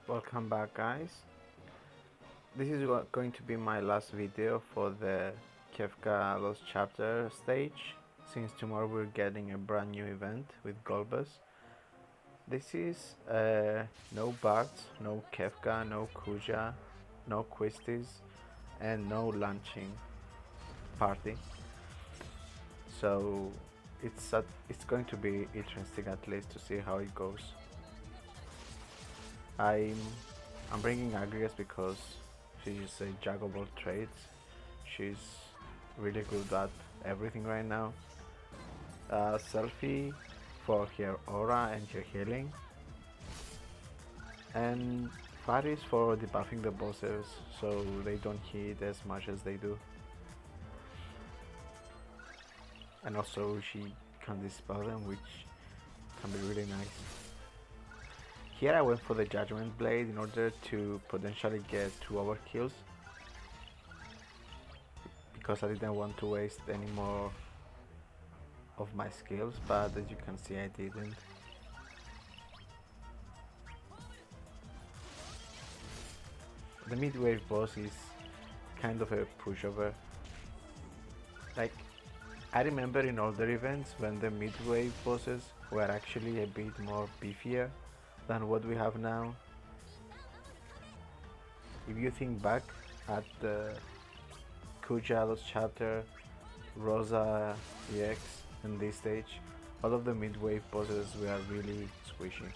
Welcome back, guys. This is going to be my last video for the Kefka Lost Chapter stage, since tomorrow we're getting a brand new event with Golbus. This is no Bartz, no Kefka, no Kuja, no Quistis, and no launching party. So it's going to be interesting, at least, to see how it goes. I'm bringing Agrias because she's a jack of all trades. She's really good at everything right now. Selphie for her aura and her healing, and Faris for debuffing the bosses so they don't hit as much as they do. And also she can dispel them, which can be really nice. Here I went for the Judgment Blade in order to potentially get 2 overkills, because I didn't want to waste any more of my skills, but as you can see I didn't. The mid-wave boss is kind of a pushover. Like, I remember in older events when the mid-wave bosses were actually a bit more beefier than what we have now. If you think back at the Kuja Lost Chapter, Rosa EX, and this stage, all of the mid-wave bosses were really squishy.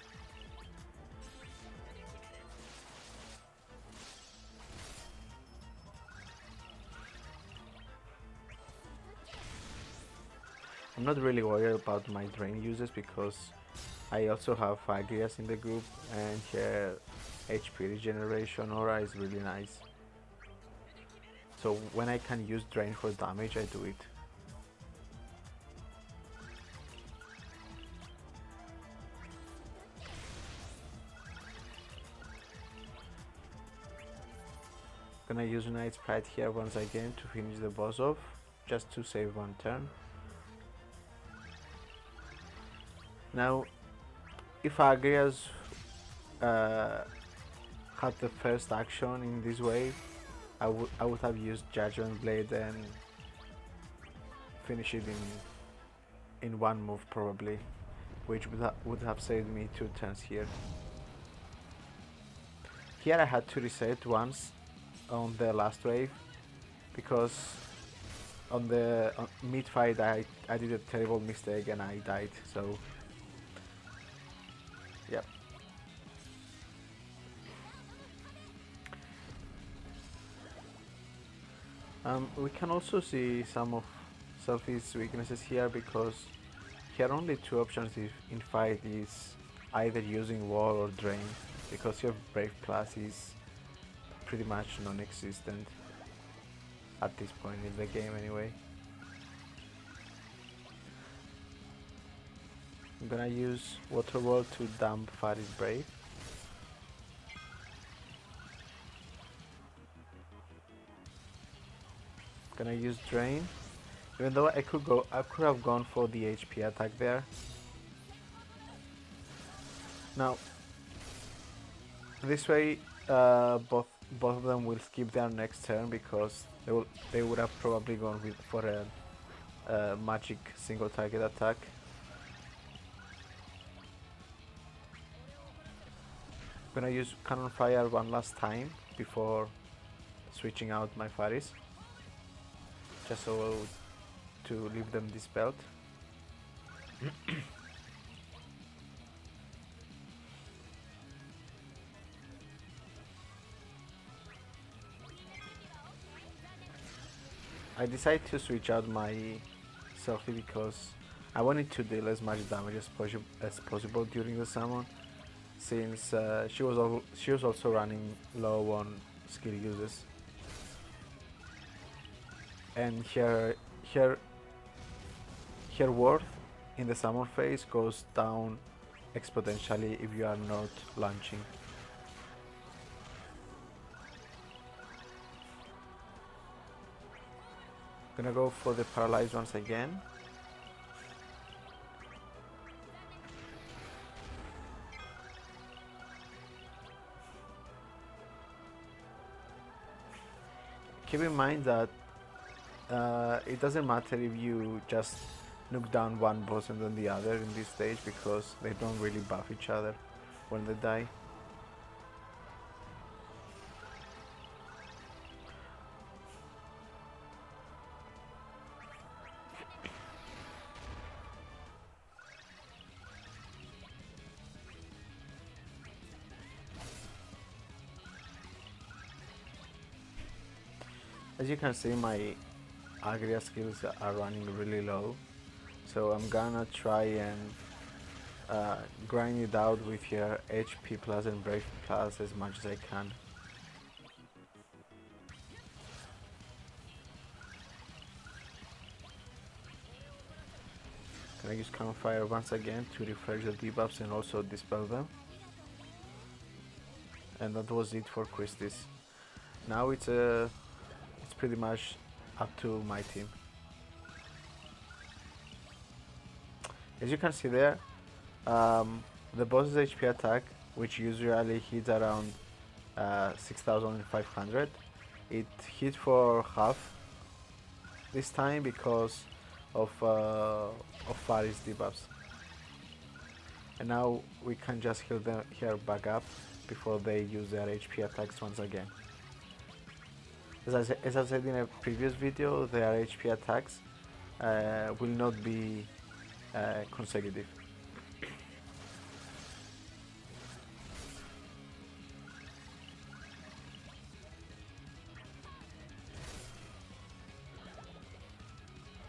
I'm not really worried about my drain uses because I also have Agrias in the group, and her HP regeneration aura is really nice. So when I can use drain for damage, I do it. Gonna use Night Sprite here once again to finish the boss off, just to save 1 turn. Now, if Agrias had the first action in this wave, I would have used Judgment Blade and finish it in 1 move probably, which would have saved me 2 turns here. Here I had to reset once on the last wave because on the mid fight I did a terrible mistake and I died, so yep. We can also see some of Selphie's weaknesses here, because her only 2 options in fight is either using wall or drain, because your Brave Plus is pretty much non-existent at this point in the game anyway. I'm gonna use Water Wall to dump Faris Brave. Gonna use Drain, even though I could have gone for the HP attack there. Now, this way both of them will skip their next turn, because they would have probably gone for a magic single target attack. I'm gonna use Cannon Fire one last time before switching out my Faris, just so to leave them dispelled. I decided to switch out my Selphie because I wanted to deal as much damage as possible during the summon, since she was also running low on skill uses, and her worth in the summon phase goes down exponentially if you are not launching. Gonna go for the paralyze once again. keep in mind that it doesn't matter if you just knock down one boss and then the other in this stage, because they don't really buff each other when they die. As you can see, my Agrias skills are running really low, so I'm gonna try and grind it out with your HP plus and Brave plus as much as I can. Can I use Cannon Fire once again to refresh the debuffs and also dispel them? And that was it for Quistis. Now it's pretty much up to my team. As you can see there, the boss's HP attack, which usually hits around 6500, it hit for half this time because of Faris debuffs. And now we can just heal them here back up before they use their HP attacks once again. As I said in a previous video, their HP attacks will not be consecutive.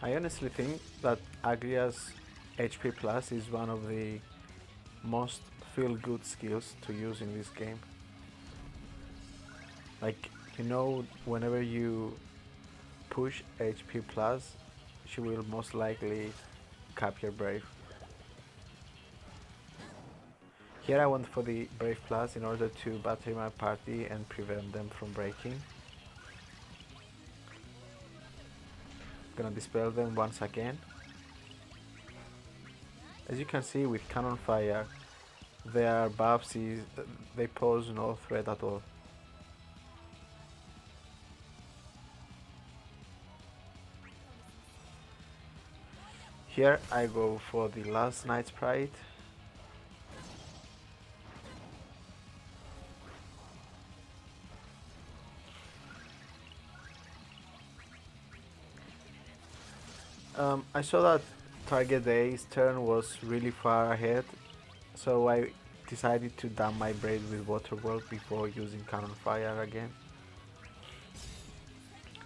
I honestly think that Agrias HP Plus is one of the most feel-good skills to use in this game. Like, you know, whenever you push HP Plus, she will most likely cap your Brave. Here I went for the Brave Plus in order to battery my party and prevent them from breaking. Gonna dispel them once again. As you can see, with Cannon Fire, their buffs they pose no threat at all. Here I go for the last Night Sprite. I saw that target A's turn was really far ahead, so I decided to damn my Brave with Water World before using Cannon Fire again.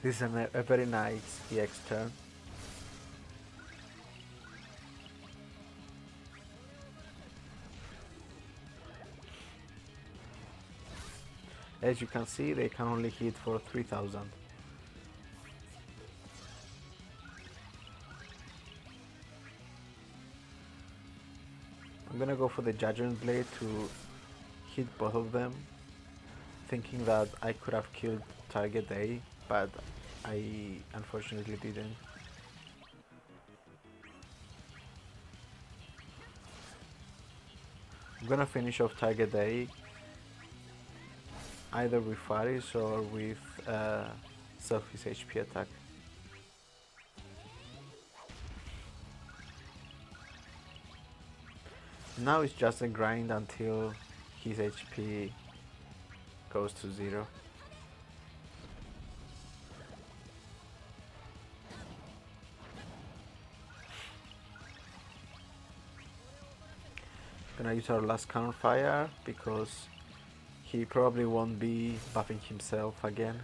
This is a very nice EX turn. As you can see, they can only hit for 3000. I'm gonna go for the Judgment Blade to hit both of them, thinking that I could have killed target A, but I unfortunately didn't. I'm gonna finish off target A either with Faris or with Selphie's HP attack. Now it's just a grind until his HP goes to 0. Gonna use our last Cannon Fire because he probably won't be buffing himself again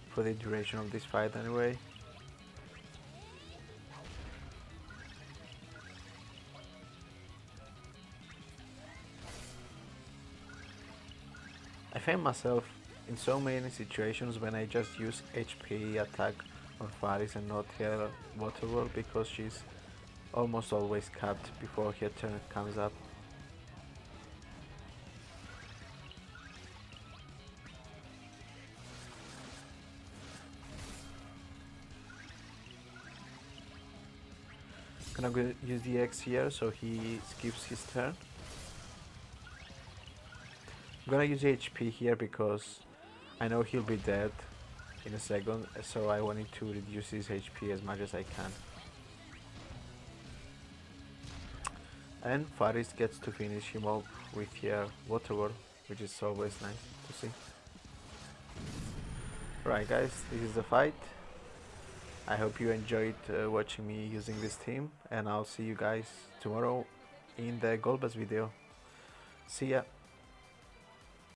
for the duration of this fight anyway. I find myself in so many situations when I just use HP attack on Faris and not her Water World, because she's almost always capped before her turn comes up. Gonna go use the X here so he skips his turn. I'm gonna use HP here because I know he'll be dead in a second, so I wanted to reduce his HP as much as I can. And Faris gets to finish him off with her water wall, which is always nice to see. Right guys, this is the fight. I hope you enjoyed watching me using this team, and I'll see you guys tomorrow in the Golbas video. See ya!